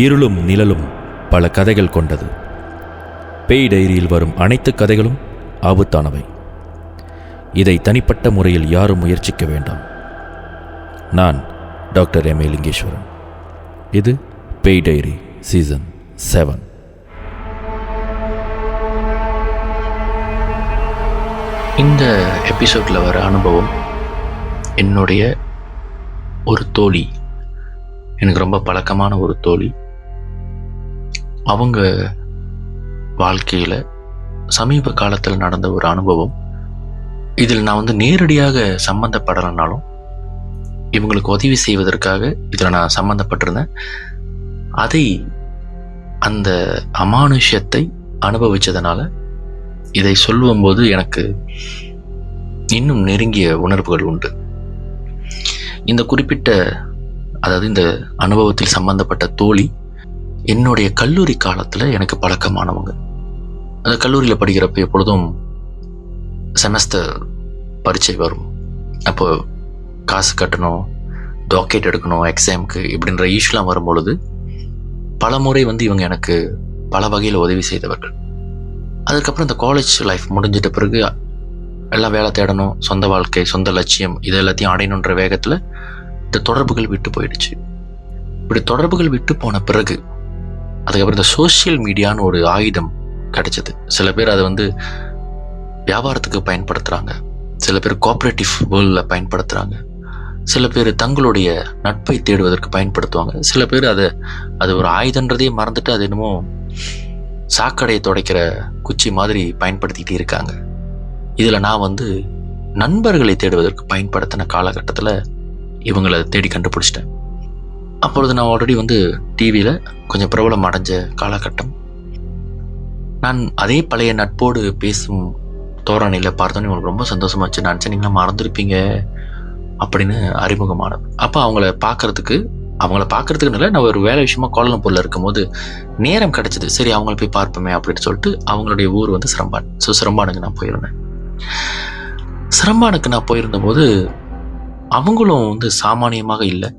இருளும் நிழலும் பல கதைகள் கொண்டது. பேய் டைரியில் வரும் அனைத்து கதைகளும் ஆபத்தானவை. இதை தனிப்பட்ட முறையில் யாரும் முயற்சிக்க வேண்டாம். நான் டாக்டர் எம். லிங்கேஸ்வரன். இது பேய் டைரி சீசன் 7. இந்த எபிசோடில் வர அனுபவம் என்னுடைய ஒரு தோழி, எனக்கு ரொம்ப பழக்கமான ஒரு தோழி. அவங்க வாழ்க்கையில் சமீப காலத்தில் நடந்த ஒரு அனுபவம். இதில் நான் நேரடியாக சம்மந்தப்படலைனாலும் இவங்களுக்கு உதவி செய்வதற்காக இதில் நான் சம்மந்தப்பட்டிருந்தேன். அந்த அமானுஷ்யத்தை அனுபவித்ததுனால இதை சொல்லும்போது எனக்கு இன்னும் நெருங்கிய உணர்வுகள் உண்டு. இந்த குறிப்பிட்ட இந்த அனுபவத்தில் சம்பந்தப்பட்ட தோழி என்னுடைய கல்லூரி காலத்தில் எனக்கு பழக்கமானவங்க. அந்த கல்லூரியில் படிக்கிறப்ப எப்பொழுதும் செமஸ்டர் பரீட்சை வரும். அப்போ காசு கட்டணும், டாக்கெட் எடுக்கணும் எக்ஸாமுக்கு இப்படின்ற இஷ்யூலாம் வரும்பொழுது பல முறை இவங்க எனக்கு பல வகையில் உதவி செய்தவர்கள். அதுக்கப்புறம் இந்த காலேஜ் லைஃப் முடிஞ்சிட்ட பிறகு எல்லாம் வேலை தேடணும், சொந்த வாழ்க்கை, சொந்த லட்சியம், இது எல்லாத்தையும் அடையணுன்ற வேகத்தில் இந்த தொடர்புகள் விட்டு போயிடுச்சு. இப்படி தொடர்புகள் விட்டு போன பிறகு அதுக்கப்புறம் இந்த சோஷியல் மீடியான்னு ஒரு ஆயுதம் கிடைச்சது. சில பேர் அதை வியாபாரத்துக்கு பயன்படுத்துகிறாங்க, சில பேர் கோஆப்ரேட்டிவ் வேர்ல்டில் பயன்படுத்துகிறாங்க, சில பேர் தங்களுடைய நட்பை தேடுவதற்கு பயன்படுத்துவாங்க, சில பேர் அது ஒரு ஆயுதன்றதையே மறந்துட்டு அது என்னமோ சாக்கடையை துடைக்கிற குச்சி மாதிரி பயன்படுத்திக்கிட்டே இருக்காங்க. இதில் நான் நண்பர்களை தேடுவதற்கு பயன்படுத்தின காலகட்டத்தில் இவங்களை தேடி கண்டுபிடிச்சிட்டேன். அப்பொழுது நான் ஆல்ரெடி டிவியில் கொஞ்சம் பிரபலம் அடைஞ்ச காலகட்டம். நான் அதே பழைய நட்போடு பேசும் தோரணையில் பார்த்தோன்னே உங்களுக்கு ரொம்ப சந்தோஷமாச்சு. நான் நீங்களா மறந்துருப்பீங்க அப்படின்னு அறிமுகமானது. அப்போ அவங்கள பார்க்கறதுக்கு இல்லை, நான் ஒரு வேலை விஷயமா கோலாலம்பூரில் இருக்கும்போது நேரம் கிடைச்சது. சரி அவங்கள போய் பார்ப்போமே அப்படின்னு சொல்லிட்டு அவங்களுடைய ஊர் சிரம்பான். ஸோ சிரம்பானுக்கு நான் போயிருந்தேன். சிரம்பானுக்கு நான் போயிருந்தபோது அவங்களும் சாமானியமாக இல்லை.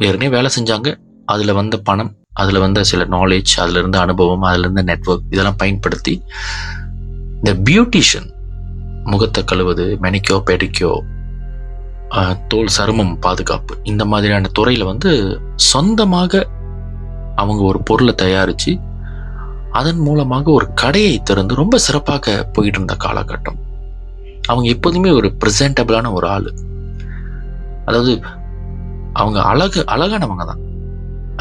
ஏற்கனவே வேலை செஞ்சாங்க. அதில் வந்த பணம், அதில் வந்த சில நாலேஜ், அதில் இருந்த அனுபவம், அதில் இருந்த நெட்வொர்க் இதெல்லாம் பயன்படுத்தி இந்த பியூட்டிஷியன், முகத்தை கழுவுது, மெனிக்கோ பெடிக்கோ, தோல் சருமம் பாதுகாப்பு, இந்த மாதிரியான துறையில் சொந்தமாக அவங்க ஒரு பொருளை தயாரித்து அதன் மூலமாக ஒரு கடையை திறந்து ரொம்ப சிறப்பாக போயிட்டு இருந்த காலகட்டம். அவங்க எப்போதுமே ஒரு ப்ரெசென்டபிளான ஒரு ஆள். அதாவது அவங்க அழகானவங்க தான்.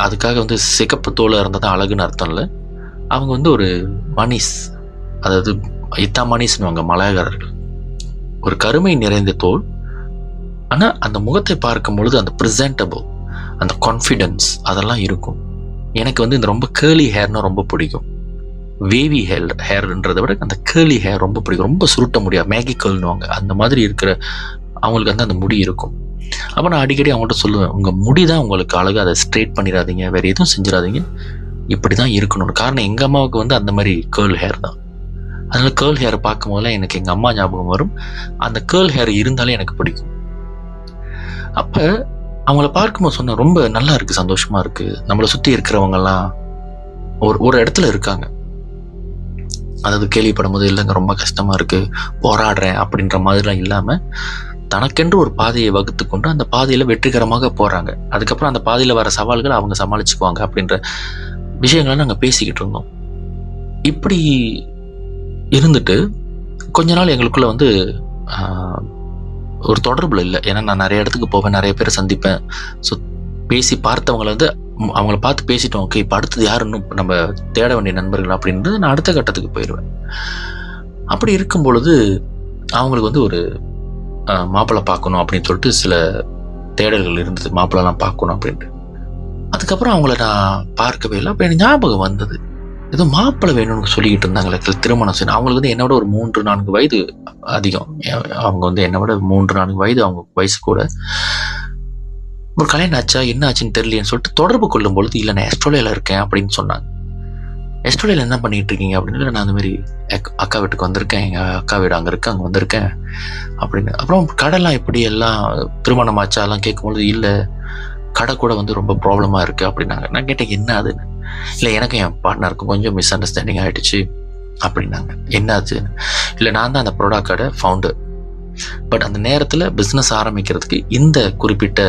அதுக்காக சிகப்பு தோலை இருந்தால் தான் அழகுன்னு அர்த்தம் இல்லை. அவங்க ஒரு மணிஸ், அதாவது இத்தா மணிஸ்னுவாங்க மலையகாரர்கள். ஒரு கருமை நிறைந்த தோல், ஆனால் அந்த முகத்தை பார்க்கும் பொழுது அந்த ப்ரெசென்டபிள், அந்த கான்ஃபிடென்ஸ் அதெல்லாம் இருக்கும். எனக்கு இந்த ரொம்ப கேர்லி ஹேர்னா ரொம்ப பிடிக்கும். வேவி ஹேர்ன்றதை விட அந்த கேர்லி ஹேர் ரொம்ப பிடிக்கும். ரொம்ப சுருட்ட முடியாது, மேகிக்கல்னுவாங்க, அந்த மாதிரி இருக்கிற அவங்களுக்கு அந்த முடி இருக்கும். அப்போ நான் அடிக்கடி அவங்கள்ட்ட சொல்லுவேன், உங்கள் முடி தான் உங்களுக்கு அழகு, அதை ஸ்ட்ரெயிட் பண்ணிடாதீங்க, வேறு எதுவும் செஞ்சிடாதீங்க, இப்படி தான் இருக்கணும்னு. காரணம் எங்கள் அம்மாவுக்கு அந்த மாதிரி கேர்ள் ஹேர் தான். அதனால் கேர்ள் ஹேரை பார்க்கும் போதெல்லாம் எனக்கு எங்கள் அம்மா ஞாபகம் வரும். அந்த கேர்ள் ஹேர் இருந்தாலே எனக்கு பிடிக்கும். அப்போ அவங்கள பார்க்கும்போது சொன்ன ரொம்ப நல்லா இருக்குது, சந்தோஷமாக இருக்குது. நம்மளை சுற்றி இருக்கிறவங்கெல்லாம் ஒரு இடத்துல இருக்காங்க. அதாவது கேள்விப்படும் போது இல்லைங்க ரொம்ப கஷ்டமாக இருக்குது, போராடுறேன் அப்படின்ற மாதிரிலாம் இல்லாமல் தனக்கென்று ஒரு பாதையை வகுத்து கொண்டு அந்த பாதையில் வெற்றிகரமாக போகிறாங்க. அதுக்கப்புறம் அந்த பாதையில் வர சவால்களை அவங்க சமாளிச்சுக்குவாங்க அப்படின்ற விஷயங்களை நாங்கள் பேசிக்கிட்டு இருந்தோம். இப்படி இருந்துட்டு கொஞ்ச நாள் எங்களுக்குள்ள ஒரு தொடர்பில் இல்லை. ஏன்னா நான் நிறைய இடத்துக்கு போவேன், நிறைய பேரை சந்திப்பேன். ஸோ பேசி பார்த்தவங்களை அவங்கள பார்த்து பேசிட்டோம், ஓகே இப்போ அடுத்தது யாருன்னு நம்ம தேட வேண்டிய நண்பர்கள் அப்படின்றது நான் அடுத்த கட்டத்துக்கு போயிடுவேன். அப்படி இருக்கும் பொழுது அவங்களுக்கு ஒரு மாப்பிள்ளை பார்க்கணும் அப்படின்னு சொல்லிட்டு சில தேடல்கள் இருந்தது, மாப்பிள்ளைலாம் பார்க்கணும் அப்படின்ட்டு. அதுக்கப்புறம் அவங்கள நான் பார்க்கவே இல்லை. அப்போ எனக்கு ஞாபகம் வந்தது, ஏதோ மாப்பிள்ளை வேணும்னு சொல்லிக்கிட்டு இருந்தாங்களே திருமணம் செய்யணும். அவங்களுக்கு என்னை விட ஒரு 3-4 வயது அதிகம். அவங்க என்னை விட 3-4 வயது அவங்க வயசு கூட. ஒரு கல்யாணம் ஆச்சா என்ன ஆச்சுன்னு தெரியலன்னு சொல்லிட்டு தொடர்பு கொள்ளும் பொழுது இல்லை நான் ஆஸ்திரேலியாவில் இருக்கேன் அப்படின்னு சொன்னாங்க. ஆஸ்திரேலியாவில் என்ன பண்ணிட்டு இருக்கீங்க அப்படின்னு, நான் அந்த மாதிரி அக்கா வீட்டுக்கு வந்திருக்கேன், எங்கள் அக்கா வீடு அங்கே இருக்கு, அங்கே வந்திருக்கேன் அப்படின்னு. அப்புறம் கடலாம் எப்படி எல்லாம் திருமணம் ஆச்சா எல்லாம் கேட்கும்பொழுது இல்லை கடை கூட வந்து ரொம்ப ப்ராப்ளமாக இருக்குது அப்படின்னாங்க. நான் கேட்டேன் என்ன அதுன்னு. இல்லை எனக்கு என் பார்ட்னருக்கும் கொஞ்சம் மிஸ் அண்டர்ஸ்டாண்டிங் ஆகிடுச்சு அப்படின்னாங்க. என்ன ஆச்சு? இல்லை நான் தான் அந்த ப்ராடக்ட் கடை ஃபவுண்டர். பட் அந்த நேரத்தில் பிஸ்னஸ் ஆரம்பிக்கிறதுக்கு இந்த குறிப்பிட்ட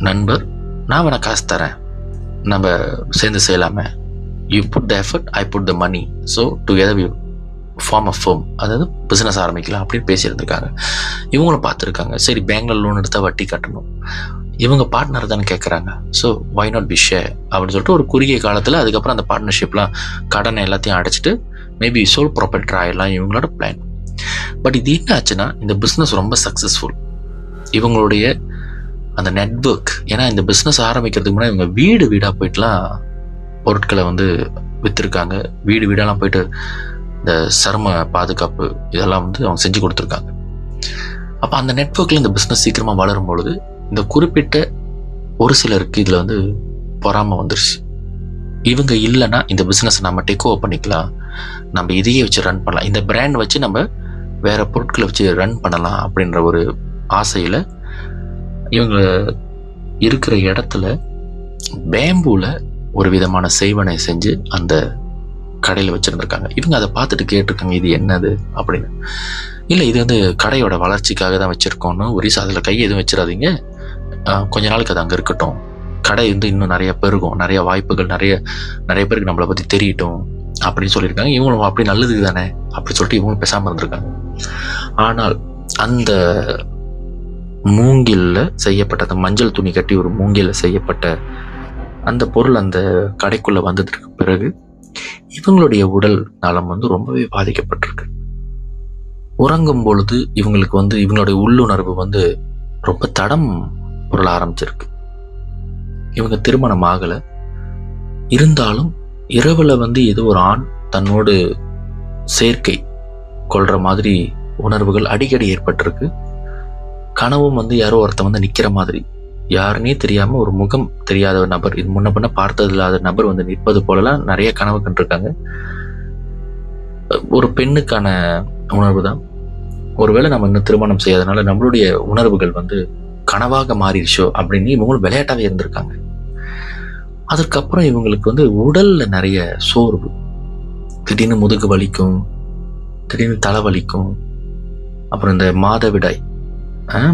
நண்பர் நான் வேணா காசு தரேன், நம்ம சேர்ந்து செய்யலாமே, you put the effort, I put the money, so together we form a firm, அதாவது பிஸ்னஸ் ஆரம்பிக்கலாம் அப்படின்னு பேசியிருந்திருக்காங்க. இவங்களும் பார்த்துருக்காங்க. சரி பேங்க்ல லோன் எடுத்தால் வட்டி கட்டணும், இவங்க பார்ட்னர் தானே கேட்குறாங்க, so why not be share அப்படின்னு சொல்லிட்டு ஒரு குறுகிய காலத்தில் அதுக்கப்புறம் அந்த பார்ட்னர்ஷிப்லாம் கடனை எல்லாத்தையும் அடைச்சிட்டு மேபி சோல் ப்ராப்பர்ட்டர் ஆகிடலாம் இவங்களோட பிளான். பட் இது என்ன ஆச்சுன்னா இந்த பிஸ்னஸ் ரொம்ப சக்ஸஸ்ஃபுல். இவங்களுடைய அந்த நெட்வொர்க், ஏன்னா இந்த பிஸ்னஸ் ஆரம்பிக்கிறதுக்கு முன்னாடி இவங்க வீடு வீடாக போயிட்டுலாம் பொருட்களை வந்து விற்றுருக்காங்க. வீடு வீடெல்லாம் போயிட்டு இந்த சரும பாதுகாப்பு இதெல்லாம் வந்து அவங்க செஞ்சு கொடுத்துருக்காங்க. அப்போ அந்த நெட்வொர்க்கில் இந்த பிஸ்னஸ் சீக்கிரமாக வளரும் பொழுது இந்த குறிப்பிட்ட ஒரு சிலருக்கு இதில் வந்து பொறாமல் வந்துருச்சு. இவங்க இல்லைன்னா இந்த பிஸ்னஸை நம்ம டேக் ஓவர் பண்ணிக்கலாம், நம்ம இதையே வச்சு ரன் பண்ணலாம், இந்த பிராண்ட் வச்சு நம்ம வேற பொருட்களை வச்சு ரன் பண்ணலாம் அப்படின்ற ஒரு ஆசையில் இவங்க இருக்கிற இடத்துல பேம்பூவில் ஒரு விதமான செய்வனை செஞ்சு அந்த கடையில் வச்சுருந்துருக்காங்க. இவங்க அதை பார்த்துட்டு கேட்டிருக்காங்க இது என்னது அப்படின்னு. இல்லை இது வந்து கடையோட வளர்ச்சிக்காக தான் வச்சுருக்கோன்னு ஒரு அதில் கை எதுவும் வச்சிடாதீங்க, கொஞ்ச நாளுக்கு அது அங்கே இருக்கட்டும், கடை வந்து இன்னும் நிறைய பெருகும், நிறைய வாய்ப்புகள் நிறைய பேருக்கு நம்மளை பற்றி தெரியட்டும் அப்படின்னு சொல்லியிருக்காங்க. இவங்களும் அப்படி நல்லதுக்கு தானே அப்படி சொல்லிட்டு இவங்களும் பேசாமல் இருந்திருக்காங்க. ஆனால் அந்த மூங்கில்ல செய்யப்பட்ட அந்த மஞ்சள் துணி கட்டி ஒரு மூங்கில்ல செய்யப்பட்ட அந்த பொருள் அந்த கடைக்குள்ள வந்ததுக்கு பிறகு இவங்களுடைய உடல் நலம் வந்து ரொம்பவே பாதிக்கப்பட்டிருக்கு. உறங்கும் பொழுது இவங்களுக்கு வந்து இவங்களுடைய உள்ளுணர்வு வந்து ரொம்ப தடம் பொருள ஆரம்பிச்சிருக்கு. இவங்க திருமணம் ஆகலை, இருந்தாலும் இரவுல வந்து ஏதோ ஒரு ஆண் தன்னோடு சேர்க்கை கொள்ற மாதிரி உணர்வுகள் அடிக்கடி ஏற்பட்டிருக்கு. கனவும் வந்து யாரோ ஒருத்தன் வந்து நிக்கிற மாதிரி, யாருன்னே தெரியாம ஒரு முகம் தெரியாத ஒரு நபர், இது முன்ன பின்ன பார்த்தது இல்லாத நபர் வந்து நிற்பது போலலாம் நிறைய கனவு கண்டிருக்காங்க. ஒரு பெண்ணுக்கான உணர்வு தான். ஒருவேளை நம்ம இன்னும் திருமணம் செய்யாதனால நம்மளுடைய உணர்வுகள் வந்து கனவாக மாறிடுச்சோ அப்படின்னு இவங்களும் விளையாட்டாவே இருந்திருக்காங்க. அதுக்கப்புறம் இவங்களுக்கு வந்து உடல்ல நிறைய சோர்வு, திடீர்னு முதுகு வலிக்கும், திடீர்னு தலை வலிக்கும், அப்புறம் இந்த மாதவிடாய்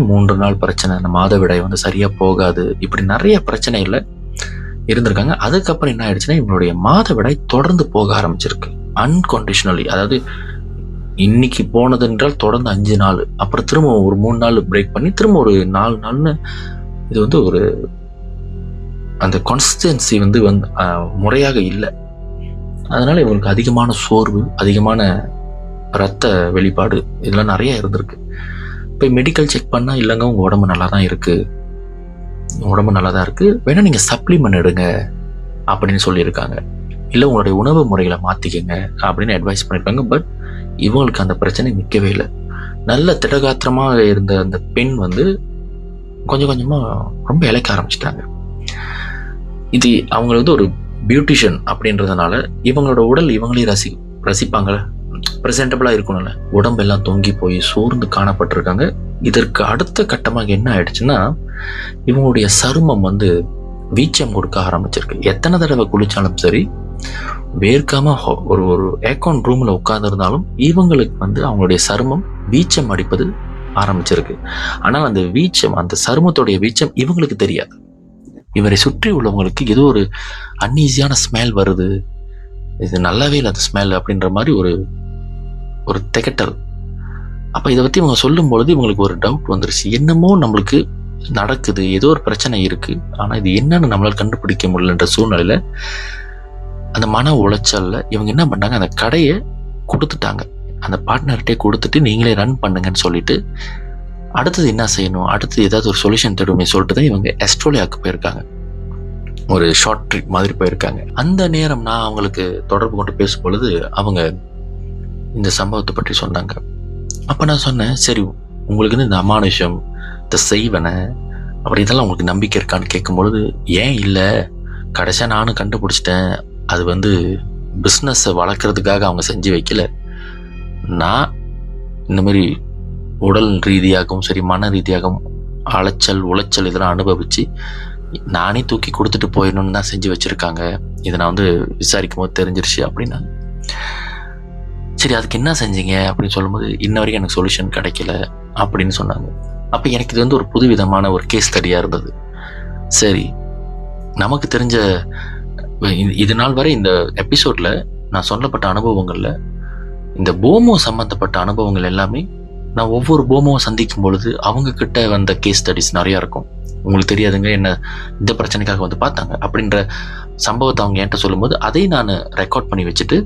3 நாள் பிரச்சனை, அந்த மாதவிடாய் வந்து சரியா போகாது, இப்படி நிறைய பிரச்சனைகள் இருந்திருக்காங்க. அதுக்கப்புறம் என்ன ஆயிடுச்சுன்னா இவங்களுடைய மாதவிடாய் தொடர்ந்து போக ஆரம்பிச்சிருக்கு அன்கண்டிஷனலி. அதாவது இன்னைக்கு போனது என்றால் தொடர்ந்து 5 நாள், அப்புறம் திரும்ப ஒரு 3 நாள் பிரேக் பண்ணி திரும்ப ஒரு 4 நாள்னு இது வந்து ஒரு அந்த கன்சிஸ்டன்சி வந்து முறையாக இல்லை. அதனால இவங்களுக்கு அதிகமான சோர்வு, அதிகமான இரத்த வெளிப்பாடு இதெல்லாம் நிறைய இருந்திருக்கு. இப்போ மெடிக்கல் செக் பண்ணால் இல்லைங்க உங்கள் உடம்பு நல்லா தான் இருக்குது, உடம்பு நல்லா தான் இருக்குது, வேணால் நீங்கள் சப்ளிமெண்ட் எடுங்க அப்படின்னு சொல்லியிருக்காங்க. இல்லை உங்களுடைய உணவு முறைகளை மாற்றிக்கங்க அப்படின்னு அட்வைஸ் பண்ணியிருக்காங்க. பட் இவங்களுக்கு அந்த பிரச்சனை நிற்கவே இல்லை. நல்ல திடகாத்திரமாக இருந்த அந்த பெண் வந்து கொஞ்சம் கொஞ்சமாக ரொம்ப இழைக்க ஆரம்பிச்சிட்டாங்க. இது அவங்க வந்து ஒரு பியூட்டிஷியன் அப்படின்றதுனால இவங்களோட உடல் இவங்களே ரசிப்பாங்க, ப்ரெசென்டபிளாக இருக்கணும்ல, உடம்பெல்லாம் தொங்கி போய் சோர்ந்து காணப்பட்டிருக்காங்க. இதற்கு அடுத்த கட்டமாக என்ன ஆயிடுச்சுன்னா இவங்களுடைய சருமம் வந்து வீச்சம் கொடுக்க ஆரம்பிச்சிருக்கு. எத்தனை தடவை குளிச்சாலும் சரி வேர்க்காம ஒரு ஏர்கான் ரூம்ல உட்கார்ந்துருந்தாலும் இவங்களுக்கு வந்து அவங்களுடைய சருமம் வீச்சம் அடிப்பது ஆரம்பிச்சிருக்கு. ஆனால் அந்த வீச்சம், அந்த சருமத்துடைய வீச்சம் இவங்களுக்கு தெரியாது. இவரை சுற்றி உள்ளவங்களுக்கு ஏதோ ஒரு அன்ஈஸியான ஸ்மெல் வருது, இது நல்லாவே இல்லை அந்த ஸ்மெல் அப்படின்ற மாதிரி ஒரு திகட்டல். அப்போ இதை பற்றி இவங்க சொல்லும் பொழுது இவங்களுக்கு ஒரு டவுட் வந்துருச்சு, என்னமோ நம்மளுக்கு நடக்குது, ஏதோ ஒரு பிரச்சனை இருக்கு, ஆனால் இது என்னன்னு நம்மளால் கண்டுபிடிக்க முடியலன்ற சூழ்நிலையில அந்த மன உளைச்சல்ல இவங்க என்ன பண்ணாங்க, அந்த கடையை கொடுத்துட்டாங்க, அந்த பார்ட்னர்கிட்டே கொடுத்துட்டு நீங்களே ரன் பண்ணுங்கன்னு சொல்லிட்டு அடுத்தது என்ன செய்யணும், அடுத்தது ஏதாவது ஒரு சொல்யூஷன் தேடுமே சொல்லிட்டு தான் இவங்க ஆஸ்திரேலியாவுக்கு போயிருக்காங்க. ஒரு ஷார்ட் ட்ரிப் மாதிரி போயிருக்காங்க. அந்த நேரம் நான் அவங்களுக்கு தொடர்பு கொண்டு பேசும் பொழுது அவங்க இந்த சம்பவத்தை பற்றி சொன்னாங்க. அப்போ நான் சொன்னேன், சரி உங்களுக்கு இந்த அமானுஷம், இந்த செய்வனை அப்படி இதெல்லாம் உங்களுக்கு நம்பிக்கை இருக்கான்னு கேட்கும் பொழுது, ஏன் இல்லை, கடைசியாக நானும் கண்டுபிடிச்சிட்டேன், அது வந்து பிஸ்னஸை வளர்க்குறதுக்காக அவங்க செஞ்சு வைக்கல, நான் இந்த மாதிரி உடல் ரீதியாகவும் சரி மன ரீதியாகவும் உளைச்சல் இதெல்லாம் அனுபவித்து நானே தூக்கி கொடுத்துட்டு போயிடணும்னு தான் செஞ்சு வச்சுருக்காங்க, இதை நான் வந்து விசாரிக்கும் போது தெரிஞ்சிருச்சு அப்படின்னா. சரி, அதுக்கு என்ன செஞ்சீங்க அப்படின்னு சொல்லும்போது, இன்ன வரைக்கும் எனக்கு சொல்யூஷன் கிடைக்கல அப்படின்னு சொன்னாங்க. அப்போ எனக்கு இது வந்து ஒரு புதுவிதமான ஒரு கேஸ் ஸ்டடியாக இருந்தது. சரி, நமக்கு தெரிஞ்ச இது நாள் வரை இந்த எபிசோட்ல நான் சொல்லப்பட்ட அனுபவங்கள்ல இந்த போமோ சம்பந்தப்பட்ட அனுபவங்கள் எல்லாமே நான் ஒவ்வொரு போமோவை சந்திக்கும் பொழுது அவங்க கிட்ட வந்த கேஸ் ஸ்டடிஸ் நிறையா இருக்கும். உங்களுக்கு தெரியாதுங்க, என்ன இந்த பிரச்சனைக்காக வந்து பார்த்தாங்க அப்படின்ற சம்பவத்தை அவங்க என்கிட்ட சொல்லும்போது அதை நான் ரெக்கார்ட் பண்ணி வச்சுட்டு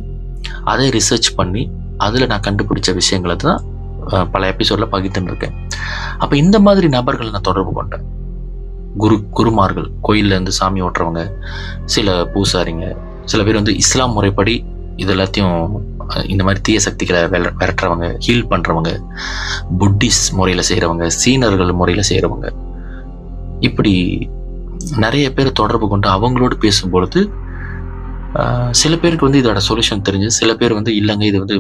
அதை ரிசர்ச் பண்ணி அதில் நான் கண்டுபிடிச்ச விஷயங்களை தான் பல எபிசோடில் பகிர்ந்துன்னு இருக்கேன். அப்போ இந்த மாதிரி நபர்களை நான் தொடர்பு கொண்டேன். குருமார்கள், கோயிலேருந்து சாமி ஓட்டுறவங்க, சில பூசாரிங்க, சில பேர் வந்து இஸ்லாம் முறைப்படி இது எல்லாத்தையும் இந்த மாதிரி தீய சக்திகளை விரட்டுறவங்க, ஹீல் பண்ணுறவங்க, புத்திஸ்ட் முறையில் செய்கிறவங்க, சீனர்கள் முறையில் செய்கிறவங்க, இப்படி நிறைய பேர் தொடர்பு கொண்டு அவங்களோடு பேசும்பொழுது சில பேருக்கு வந்து இதோட சொல்யூஷன் தெரிஞ்சு, சில பேர் வந்து இல்லைங்க இது வந்து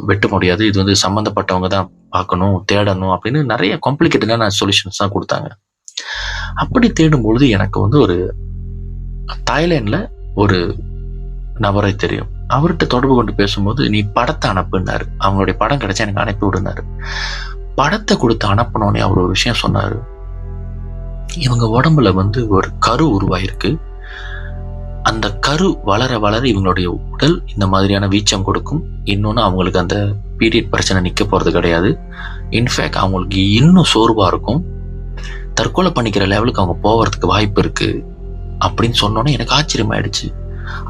வெட்ட முடியாது, இது வந்து சம்மந்தப்பட்டவங்க தான் பார்க்கணும், தேடணும் அப்படின்னு நிறைய காம்ப்ளிகேட்டடான சொல்யூஷன்ஸ் தான் கொடுத்தாங்க. அப்படி தேடும்பொழுது எனக்கு வந்து ஒரு தாய்லாண்டில் ஒரு நபரை தெரியும். அவர்கிட்ட தொடர்பு கொண்டு பேசும்போது, நீ படத்தை அனுப்புனாரு, அவங்களுடைய படம் கிடைச்சா எனக்கு அனுப்பி விடுனாரு. படத்தை கொடுத்து அனுப்பினோடனே அவர் ஒரு விஷயம் சொன்னாரு. இவங்க உடம்புல வந்து ஒரு கரு உருவாயிருக்கு. அந்த கரு வளர வளர இவங்களுடைய உடல் இந்த மாதிரியான வீச்சம் கொடுக்கும். இன்னொன்று, அவங்களுக்கு அந்த பீரியட் பிரச்சனை நிற்க போகிறது கிடையாது. இன்ஃபேக்ட் அவங்களுக்கு இன்னும் சோர்வாக இருக்கும். தற்கொலை பண்ணிக்கிற லெவலுக்கு அவங்க போகிறதுக்கு வாய்ப்பு இருக்கு அப்படின்னு சொன்னோன்னே எனக்கு ஆச்சரியமாயிடுச்சு.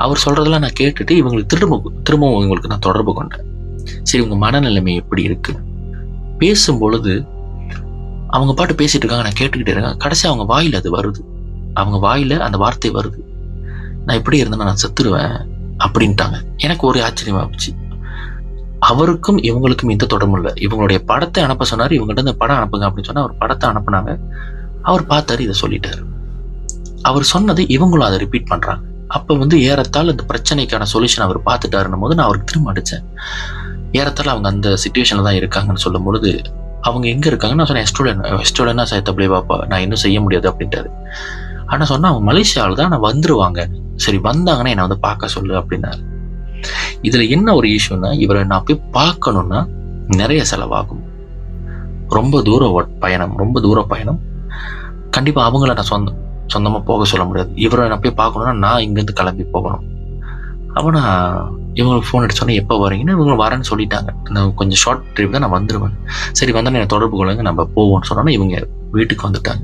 அவர் சொல்றதெல்லாம் நான் கேட்டுட்டு இவங்களுக்கு திரும்பவும் இவங்களுக்கு நான் தொடர்பு கொண்டேன். சரி, உங்க மனநிலைமை எப்படி இருக்கு பேசும் பொழுது அவங்க பாட்டு பேசிட்டு இருக்காங்க, நான் கேட்டுக்கிட்டே இருக்கேன். கடைசி அவங்க வாயில அது வருது, அவங்க வாயில அந்த வார்த்தை வருது, நான் எப்படி இருந்தேன்னா நான் செத்துருவேன் அப்படின்ட்டாங்க. எனக்கு ஒரு ஆச்சரியமா போச்சு. அவருக்கும் இவங்களுக்கும் எந்த தொடர்பும் இல்லை. இவங்களுடைய படத்தை அனுப்ப சொன்னாரு, இவங்ககிட்ட இந்த படம் அனுப்புங்க அப்படின்னு சொன்னா அவர் படத்தை அனுப்புனாங்க. அவர் பார்த்தாரு, இதை சொல்லிட்டாரு. அவர் சொன்னது இவங்களும் அதை ரிப்பீட் பண்றாங்க. அப்போ வந்து ஏறத்தாழ இந்த பிரச்சனைக்கான சொல்யூஷன் அவர் பார்த்துட்டாருன்னும் போது நான் அவருக்கு திரும்ப அடித்தேன். ஏறத்தாழ அவங்க அந்த சிச்சுவேஷன்ல தான் இருக்காங்கன்னு சொல்லும் பொழுது, அவங்க எங்கே இருக்காங்கன்னு நான் சொன்னேன், எஸ்டோலனா சாயத்தப்பிளே பாப்பா, நான் இன்னும் செய்ய முடியாது அப்படின்ட்டாரு. ஆனால் சொன்னால் அவங்க மலேசியாவில் தான் நான் வந்துருவாங்க, சரி வந்தாங்கன்னா என்னை வந்து பார்க்க சொல்லு அப்படின்னாரு. இதில் என்ன ஒரு இஷ்யூன்னா, இவரை நான் போய் பார்க்கணுன்னா நிறைய செலவாகும். ரொம்ப தூர பயணம். கண்டிப்பாக அவங்கள நான் சொந்தமாக போக சொல்ல முடியாது. இவரை நான் போய் பார்க்கணுன்னா நான் இங்கேருந்து கிளம்பி போகணும். அப்போ நான் இவங்களுக்கு ஃபோன் அடிச்சு சொன்னேன், எப்போ வரீங்கன்னு. இவங்க வரேன்னு சொல்லிட்டாங்க. நான் கொஞ்சம் ஷார்ட் ட்ரிப் தான், நான் வந்துடுவேன். சரி, வந்தோன்னே என்னை தொடர்பு கொள்ளுங்க, நம்ம போவோம்னு சொன்னோன்னா இவங்க வீட்டுக்கு வந்துட்டாங்க.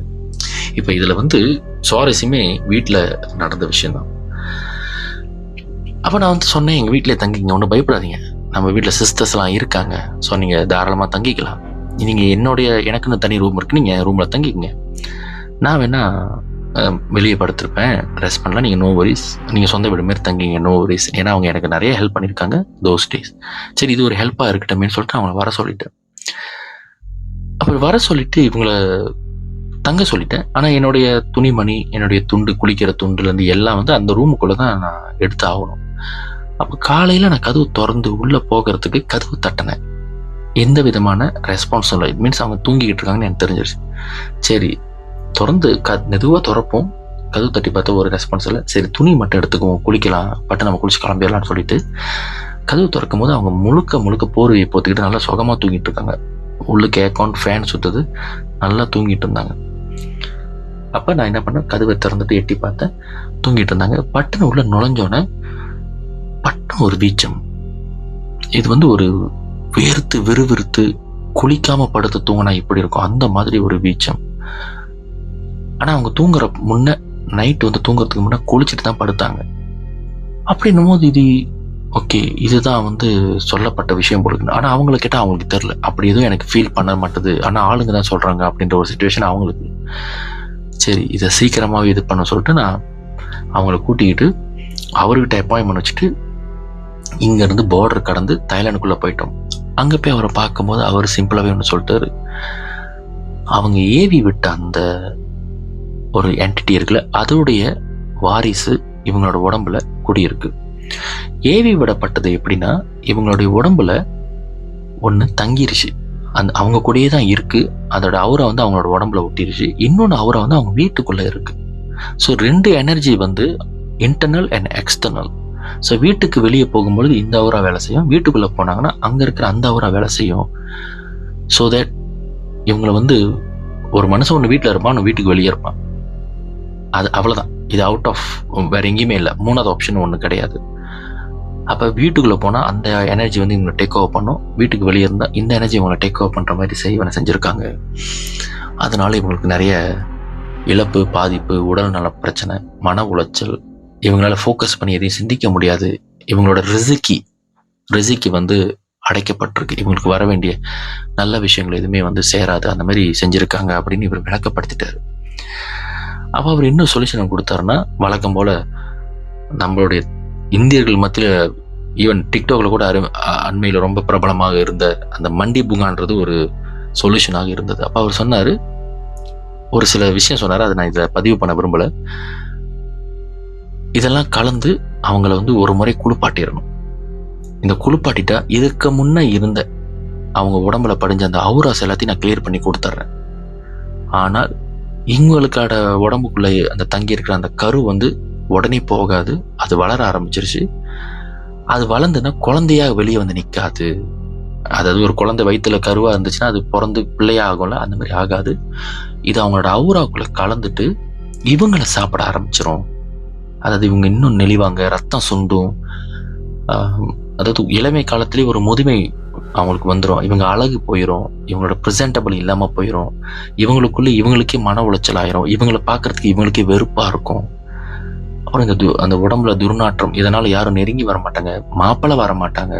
இப்போ இதில் வந்து சுவாரஸ்யமே வீட்டில் நடந்த விஷயம்தான். அப்போ நான் வந்து சொன்னேன், எங்கள் வீட்டிலே தங்கிங்க, ஒன்றும் பயப்படாதீங்க, நம்ம வீட்டில் சிஸ்டர்ஸ்லாம் இருக்காங்க, ஸோ நீங்கள் தாராளமாக தங்கிக்கலாம். நீங்கள் எனக்குன்னு தனி ரூம் இருக்குது, நீங்கள் ரூமில் தங்கிக்கங்க, நான் வேணா வெளியே படுத்திருப்பேன், ரெஸ்ட் பண்ணலாம், நீங்கள் நோ வரிஸ், நீங்கள் சொந்த வீடு மாரி தங்கிங்க, நோ வரிஸ். ஏன்னா அவங்க எனக்கு நிறைய ஹெல்ப் பண்ணியிருக்காங்க தோஸ் டேஸ். சரி, இது ஒரு ஹெல்ப்பாக இருக்கட்டுமேன்னு சொல்லிட்டு அவங்கள வர சொல்லிட்டேன். அப்படி வர சொல்லிட்டு இவங்களை தங்க சொல்லிட்டேன். ஆனால் என்னுடைய துணிமணி, என்னுடைய குளிக்கிற துண்டுலேருந்து எல்லாம் வந்து அந்த ரூமுக்குள்ளே தான் நான் எடுத்து ஆகணும். அப்போ காலையில் நான் கதவு திறந்து உள்ளே போகிறதுக்கு கதவு தட்டினேன். எந்த விதமான ரெஸ்பான்ஸும் இல்லை. இட் மீன்ஸ் அவங்க தூங்கிக்கிட்டு இருக்காங்கன்னு எனக்கு தெரிஞ்சிருச்சு. சரி, திறந்து மெதுவாக திறப்போம், கதவு தட்டி பார்த்தா ஒரு ரெஸ்பான்ஸ் இல்லை. சரி, துணி மட்டும் எடுத்துக்குவோம், குளிக்கலாம், பட்டு நம்ம குளிச்சு கிளம்பிடலாம்னு சொல்லிட்டு கதவு திறக்கும் போது அவங்க முழுக்க போர்வையை போத்துக்கிட்டு நல்லா சுகமாக தூங்கிட்டு இருக்காங்க. உள்ளுக்கு ஏர்கான் ஃபேன் சுற்றுது, நல்லா தூங்கிட்டு இருந்தாங்க. அப்போ நான் என்ன பண்ணேன், கதவை திறந்துட்டு எட்டி பார்த்தேன், தூங்கிட்டு இருந்தாங்க. பட்டுன்னு உள்ள நுழைஞ்சோன்னே பட்டுன்னு ஒரு வீச்சம். இது வந்து ஒரு வேர்த்து விறுவிறுத்து குளிக்காம படுத்து தூங்கினா இப்படி இருக்கும், அந்த மாதிரி ஒரு வீச்சம். ஆனால் அவங்க தூங்குற நைட்டு வந்து தூங்குறதுக்கு முன்னே குளிச்சுட்டு தான் படுத்தாங்க. அப்படின்னும் போது இது ஓகே, இதுதான் வந்து சொல்லப்பட்ட விஷயம் போடுது. ஆனால் அவங்கள கேட்டால் அவங்களுக்கு தெரில, அப்படி எதுவும் எனக்கு ஃபீல் பண்ண மாட்டுது, ஆனால் ஆளுங்க தான் சொல்கிறாங்க அப்படின்ற ஒரு சுச்சுவேஷன் அவங்களுக்கு. சரி, இதை சீக்கிரமாகவே இது பண்ண சொல்லிட்டு நான் அவங்கள கூட்டிக்கிட்டு அவர்கிட்ட அப்பாயின்மெண்ட் வச்சுட்டு இங்கேருந்து பார்டர் கடந்து தாய்லாந்துக்குள்ளே போயிட்டோம். அங்கே போய் அவரை பார்க்கும்போது அவர் சிம்பிளாகவே ஒன்று சொல்லிட்டாரு, அவங்க ஏவி விட்ட அந்த ஒரு என்டிட்டி இருக்குல்ல, அதோடைய வாரிசு இவங்களோட உடம்புல குடியிருக்கு. ஏவி விடப்பட்டது எப்படின்னா, இவங்களுடைய உடம்புல ஒன்று தங்கிருச்சு, அவங்க கூடயே தான் இருக்கு, அதோட அவுரை வந்து அவங்களோட உடம்புல ஒட்டிருச்சு. இன்னொன்று அவுரை வந்து அவங்க வீட்டுக்குள்ளே இருக்கு. ஸோ 2 எனர்ஜி வந்து இன்டர்னல் அண்ட் எக்ஸ்டர்னல். ஸோ வீட்டுக்கு வெளியே போகும்பொழுது இந்த அவுரா வேலை செய்யும், வீட்டுக்குள்ளே போனாங்கன்னா அங்கே இருக்கிற அந்த அவுரா வேலை செய்யும். ஸோ தட் இவங்களை வந்து ஒரு மனுஷன் ஒன்று வீட்டில் இருப்பான், ஒன்று வீட்டுக்கு வெளியே இருப்பான். அது அவ்வளோதான். இது அவுட் ஆஃப் வேறு எங்கேயுமே இல்லை. 3வது ஆப்ஷன் ஒன்று கிடையாது. அப்போ வீட்டுக்குள்ளே போனால் அந்த எனர்ஜி வந்து இவங்களை டேக் ஓவர் பண்ணும், வீட்டுக்கு வெளியே இருந்தால் இந்த எனர்ஜி இவங்களை டேக் ஓவர் பண்ணுற மாதிரி செஞ்சுருக்காங்க. அதனால இவங்களுக்கு நிறைய இழப்பு, பாதிப்பு, உடல்நல பிரச்சனை, மன உளைச்சல், இவங்களால ஃபோக்கஸ் பண்ணி எதையும் சிந்திக்க முடியாது, இவங்களோட ரிசிக்கு வந்து அடைக்கப்பட்டிருக்கு, இவங்களுக்கு வர வேண்டிய நல்ல விஷயங்கள் எதுவுமே வந்து சேராது, அந்த மாதிரி செஞ்சுருக்காங்க அப்படின்னு இவர் விளக்கப்படுத்திட்டாரு. அப்போ அவர் இன்னும் சொல்யூஷன் கொடுத்தாருன்னா, வழக்கம் போல் நம்மளுடைய இந்தியர்கள் மத்தியில் ஈவன் டிக்டாக்ல கூட அண்மையில் ரொம்ப பிரபலமாக இருந்த அந்த மண்டி புங்கான்றது ஒரு சொல்யூஷனாக இருந்தது. அப்போ அவர் சொன்னார், ஒரு சில விஷயம் சொன்னார், அதை நான் இதில் பதிவு பண்ண விரும்பலை. இதெல்லாம் கலந்து அவங்கள வந்து ஒரு முறை குளிப்பாட்டிடணும். இந்த குளிப்பாட்டிட்டா இதுக்கு முன்னே இருந்த அவங்க உடம்புல படிஞ்ச அந்த அவுராஸ் எல்லாத்தையும் நான் கிளியர் பண்ணி கொடுத்துட்றேன். ஆனால் இவங்களுக்கான உடம்புக்குள்ளே அந்த தங்கி இருக்கிற அந்த கரு வந்து உடனே போகாது, அது வளர ஆரம்பிச்சிருச்சு. அது வளர்ந்துன்னா குழந்தையாக வெளியே வந்து நிற்காது. அதாவது ஒரு குழந்தை வயிற்றுல கருவாக இருந்துச்சுன்னா அது பிறந்து பிள்ளையாகும்ல, அந்த மாதிரி ஆகாது. இது அவங்களோட அவுராக்குள்ளே கலந்துட்டு இவங்களை சாப்பிட ஆரம்பிச்சிரும். அதாவது இவங்க இன்னும் நெளிவாங்க, ரத்தம் சுண்டும். அதாவது இளமை காலத்திலே ஒரு முதுமை அவங்களுக்கு வந்துடும், இவங்க அழகு போயிடும், இவங்களோட ப்ரெசென்டபிள் இல்லாமல் போயிடும், இவங்களுக்குள்ளே இவங்களுக்கே மன உளைச்சல் ஆயிரும், இவங்களை பார்க்கறதுக்கு இவங்களுக்கே வெறுப்பாக இருக்கும். அப்புறம் அந்த உடம்புல துர்நாற்றம், இதனால் யாரும் நெருங்கி வர மாட்டாங்க, மாப்பிள்ளை வர மாட்டாங்க.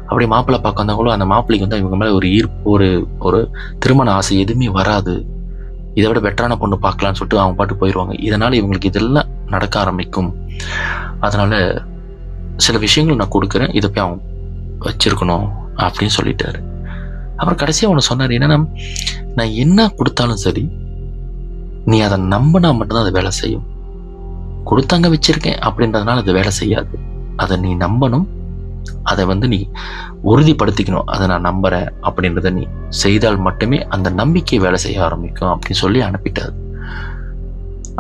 அப்படி மாப்பிள்ளை பார்க்க வந்தவங்களும் அந்த மாப்பிள்ளைக்கு வந்து இவங்க மேலே ஒரு ஈர்ப்பு, ஒரு திருமண ஆசை எதுவுமே வராது. இதை விட பெட்டரான பொண்ணு பார்க்கலான்னு சொல்லிட்டு அவங்க பாட்டு போயிடுவாங்க. இதனால் இவங்களுக்கு இதெல்லாம் நடக்க ஆரம்பிக்கும். அதனால் சில விஷயங்கள் நான் கொடுக்குறேன், இதை போய் அவங்க வச்சிருக்கணும் அப்படின்னு சொல்லிட்டாரு. அப்புறம் கடைசியாக ஒன்று சொன்னார், என்னன்னா, நான் என்ன கொடுத்தாலும் சரி நீ அதை நம்பினா மட்டும்தான் அது வேலை செய்யும். கொடுத்தாங்க வச்சிருக்கேன் அப்படின்றதுனால அது வேலை செய்யாது. அதை நீ நம்பணும், அதை வந்து நீ உறுதிப்படுத்திக்கணும். அதை நான் நம்புறேன் அப்படின்றத நீ செய்தால் மட்டுமே அந்த நம்பிக்கை வேலை செய்ய ஆரம்பிக்கும் அப்படின்னு சொல்லி அனுப்பிட்டார்.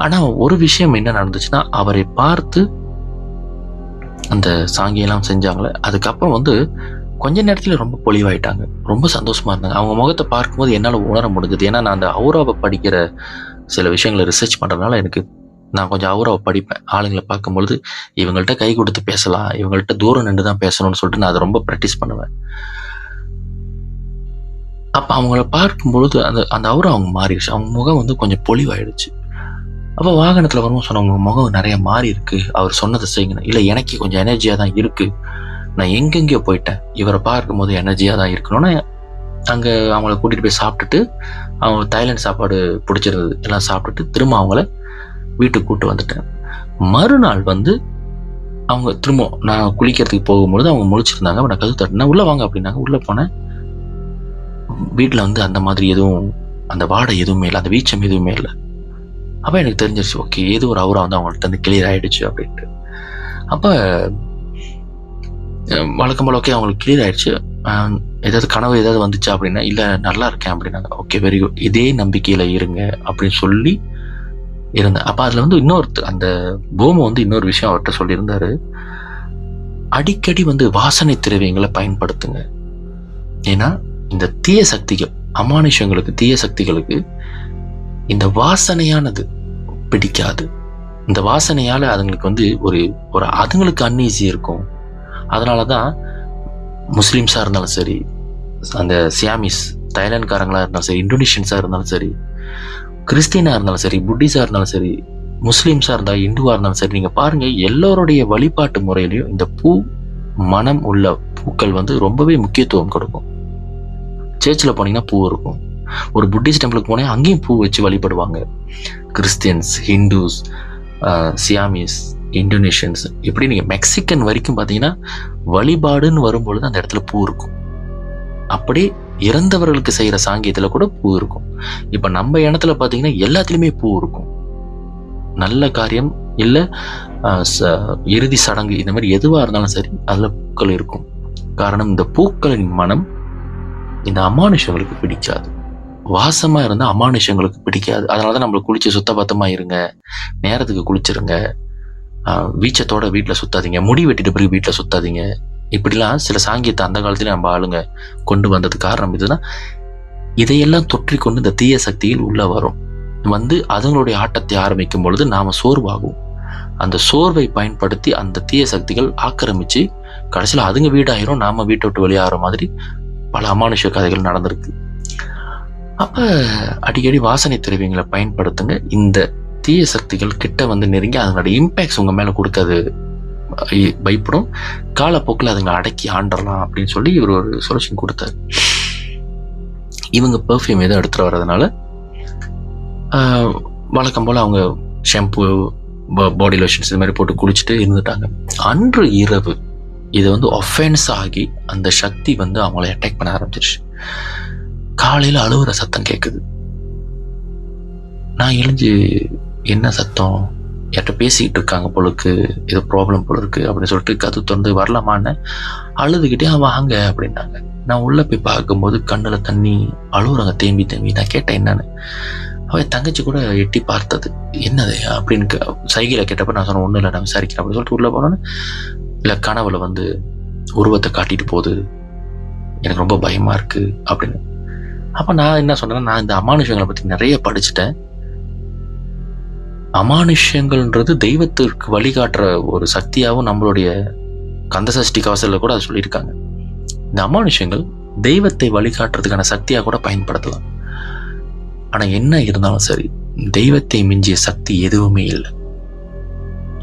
ஆனால் ஒரு விஷயம் என்ன நடந்துச்சுன்னா, அவரை பார்த்து அந்த சாங்கியெல்லாம் செஞ்சாங்களே, அதுக்கப்புறம் வந்து கொஞ்ச நேரத்தில் ரொம்ப பொலிவாயிட்டாங்க, ரொம்ப சந்தோஷமா இருந்தாங்க. அவங்க முகத்தை பார்க்கும்போது என்னால் உணர முடிஞ்சது. ஏன்னா நான் அந்த அவுராவை படிக்கிற சில விஷயங்களை ரிசர்ச் பண்ணுறதுனால நான் கொஞ்சம் அவுராவை படிப்பேன். ஆளுங்களை பார்க்கும்பொழுது இவங்கள்ட்ட கை கொடுத்து பேசலாம், இவங்கள்ட்ட தூரம் நின்று தான் பேசணும்னு சொல்லிட்டு நான் அதை ரொம்ப ப்ராக்டிஸ் பண்ணுவேன். அப்போ அவங்கள பார்க்கும்பொழுது அந்த அவுரா அவங்க மாறிடுச்சு, அவங்க முகம் வந்து கொஞ்சம் பொலிவாயிடுச்சு. அப்போ வாகனத்தில் வரும்போது சொன்னவங்க முகம் நிறைய மாறி இருக்கு, அவர் சொன்னதை செய்யணும். இல்லை எனக்கு கொஞ்சம் எனர்ஜியாக தான் இருக்கு, நான் எங்கெங்கேயோ போயிட்டேன், இவரை பார்க்கும்போது எனர்ஜியாக தான் இருக்கணும்னு அங்கே அவங்கள கூட்டிகிட்டு போய் சாப்பிட்டுட்டு, அவங்க தாய்லாந்து சாப்பாடு பிடிச்சிருந்தது எல்லாம் சாப்பிட்டுட்டு திரும்ப அவங்கள வீட்டுக்கு கூப்பிட்டு வந்துட்டேன். மறுநாள் வந்து அவங்க திரும்ப நான் குளிக்கிறதுக்கு போகும்பொழுது அவங்க முழிச்சிருந்தாங்க. நான் கதவு தட்டினேன், உள்ளே வாங்க அப்படின்னாங்க. உள்ளே போனேன். வீட்டில் வந்து அந்த மாதிரி எதுவும் அந்த வாடை எதுவுமே இல்லை, அந்த வீச்சம் எதுவுமே இல்லை. அப்போ எனக்கு தெரிஞ்சிருச்சு, ஓகே ஏதோ ஒரு அவுரா வந்து அவங்கள்ட்ட வந்து கிளியர் ஆகிடுச்சு அப்படின்ட்டு. அப்போ வழக்கம் போல் ஓகே அவங்களுக்கு கிளியர் ஆகிடுச்சு. ஏதாவது கனவு ஏதாவது வந்துச்சா அப்படின்னா, இல்லை நல்லா இருக்கேன் அப்படின்னாங்க. ஓகே வெரி குட், இதே நம்பிக்கையில் இருங்க அப்படின்னு சொல்லி இருந்தேன். அப்போ அதில் வந்து அந்த பூமி வந்து இன்னொரு விஷயம் அவர்கிட்ட சொல்லியிருந்தாரு, அடிக்கடி வந்து வாசனை திரவியங்களை பயன்படுத்துங்க. ஏன்னா இந்த தீய சக்திகள், அமானுஷங்களுக்கு, தீய சக்திகளுக்கு இந்த வாசனையானது பிடிக்காது. இந்த வாசனையால் அதுங்களுக்கு வந்து ஒரு அதுங்களுக்கு அன்ஈஸி இருக்கும். அதனால தான் முஸ்லீம்ஸாக இருந்தாலும் சரி, அந்த சியாமிஸ் தாய்லாந்துக்காரங்களாக இருந்தாலும் சரி, இந்தோனேஷியன்ஸாக இருந்தாலும் சரி, கிறிஸ்டினாக இருந்தாலும் சரி, புத்திஸாக இருந்தாலும் சரி, முஸ்லீம்ஸாக இருந்தால், இந்துவாக இருந்தாலும் சரி, நீங்கள் பாருங்கள் எல்லோருடைய வழிபாட்டு முறையிலையும் இந்த மனம் உள்ள பூக்கள் வந்து ரொம்பவே முக்கியத்துவம் கொடுக்கும். சர்ச்சில் போனீங்கன்னா பூ இருக்கும், ஒரு புத்திஸ்ட் டெம்பிளுக்கு போனால் அங்கேயும் பூ வச்சு வழிபடுவாங்க. கிறிஸ்டியன்ஸ், ஹிந்துஸ், சியாமிஸ், இந்தோனேஷியன்ஸ், இப்படி நீங்கள் மெக்சிகன் வரைக்கும் பார்த்தீங்கன்னா வழிபாடுன்னு வரும்பொழுது அந்த இடத்துல பூ இருக்கும். அப்படி இறந்தவர்களுக்கு செய்கிற சாங்கியத்தில் கூட பூ இருக்கும். இப்போ நம்ம இடத்துல பார்த்தீங்கன்னா எல்லாத்துலேயுமே பூ இருக்கும். நல்ல காரியம் இல்லை இறுதி சடங்கு, இந்த மாதிரி எதுவாக இருந்தாலும் சரி அதில் பூக்கள் இருக்கும். காரணம் இந்த பூக்களின் மனம் இந்த அமானுஷங்களுக்கு பிடிக்காது. வாசமாக இருந்தால் அமானுஷங்களுக்கு பிடிக்காது. அதனால தான் நம்மளை குளிச்சு சுத்தபத்தமாக இருங்க, நேரத்துக்கு குளிச்சிருங்க, வீச்சத்தோட வீட்டில் சுத்தாதீங்க, முடி வெட்டிட்டு பிறகு வீட்டில் சுத்தாதீங்க, இப்படிலாம் சில சாங்கியத்தை அந்த காலத்துல நம்ம ஆளுங்க கொண்டு வந்தது காரணம் இதுதான். இதையெல்லாம் தொற்றிக்கொண்டு இந்த தீய சக்திகள் உள்ள வரும். அதுங்களுடைய ஆட்டத்தை ஆரம்பிக்கும் பொழுது நாம சோர்வாகும். அந்த சோர்வை பயன்படுத்தி அந்த தீய சக்திகள் ஆக்கிரமிச்சு கடைசியில் அதுங்க வீடாயிரும், நாம வீட்டை விட்டு வெளியாகிற மாதிரி பல அமானுஷ கதைகள் நடந்திருக்கு. அப்ப அடிக்கடி வாசனை திரவியங்களை பயன்படுத்துங்க. இந்த தீய சக்திகள் கிட்ட நெருங்கி அதனோட இம்பேக்ட்ஸ் உங்க மேல கொடுக்காது, பயப்படும். காலப்போக்கில் அதுங்க அடக்கி ஆண்டரலாம் அப்படின்னு சொல்லி இவர் ஒரு சொல்யூஷன் கொடுத்தாரு. இவங்க பெர்ஃப்யூம் எதுவும் எடுத்துட்டு வர்றதுனால வழக்கம் போல அவங்க ஷாம்பு, பாடி லோஷன்ஸ் இது மாதிரி போட்டு குளிச்சுட்டு இருந்துட்டாங்க. அன்று இரவு இது ஒஃபென்ஸ் ஆகி அந்த சக்தி அவங்கள அட்டாக் பண்ண ஆரம்பிச்சிருச்சு. காலையில அழுவுற சத்தம் கேட்குது. நான் எழுந்து என்ன சத்தம், யார்கிட்ட பேசிக்கிட்டு இருக்காங்க போலுக்கு, ஏதோ ப்ராப்ளம் போல இருக்கு அப்படின்னு சொல்லிட்டு கது திறந்து வரலாமான்னு அழுதுகிட்டே வாங்க அப்படின்னாங்க. நான் உள்ள போய் பார்க்கும்போது கண்ணுல தண்ணி, அழுவுறாங்க தேம்பி தேம்பி. நான் கேட்டேன் என்னன்னு. அவன் தங்கச்சி கூட எட்டி பார்த்தது, என்னது அப்படின்னு சைகையில கேட்டப்ப நான் சொன்னேன் ஒன்றும் இல்லை, நான் விசாரிக்கிறேன் அப்படின்னு சொல்லிட்டு உள்ள போனோன்னு இல்லை கனவுல உருவத்தை காட்டிட்டு போகுது, எனக்கு ரொம்ப பயமா இருக்கு அப்படின்னு. அப்ப நான் என்ன சொன்னேன்னா, நான் இந்த அமானுஷங்களை பத்தி நிறைய படிச்சுட்டேன். அமானுஷங்கள்ன்றது தெய்வத்திற்கு வழிகாட்டுற ஒரு சக்தியாகவும் நம்மளுடைய கந்தசஷ்டி கவசத்துல கூட அதை சொல்லியிருக்காங்க. இந்த அமானுஷங்கள் தெய்வத்தை வழிகாட்டுறதுக்கான சக்தியா கூட பயன்படுத்தலாம். ஆனா என்ன இருந்தாலும் சரி, தெய்வத்தை மிஞ்சிய சக்தி எதுவுமே இல்லை,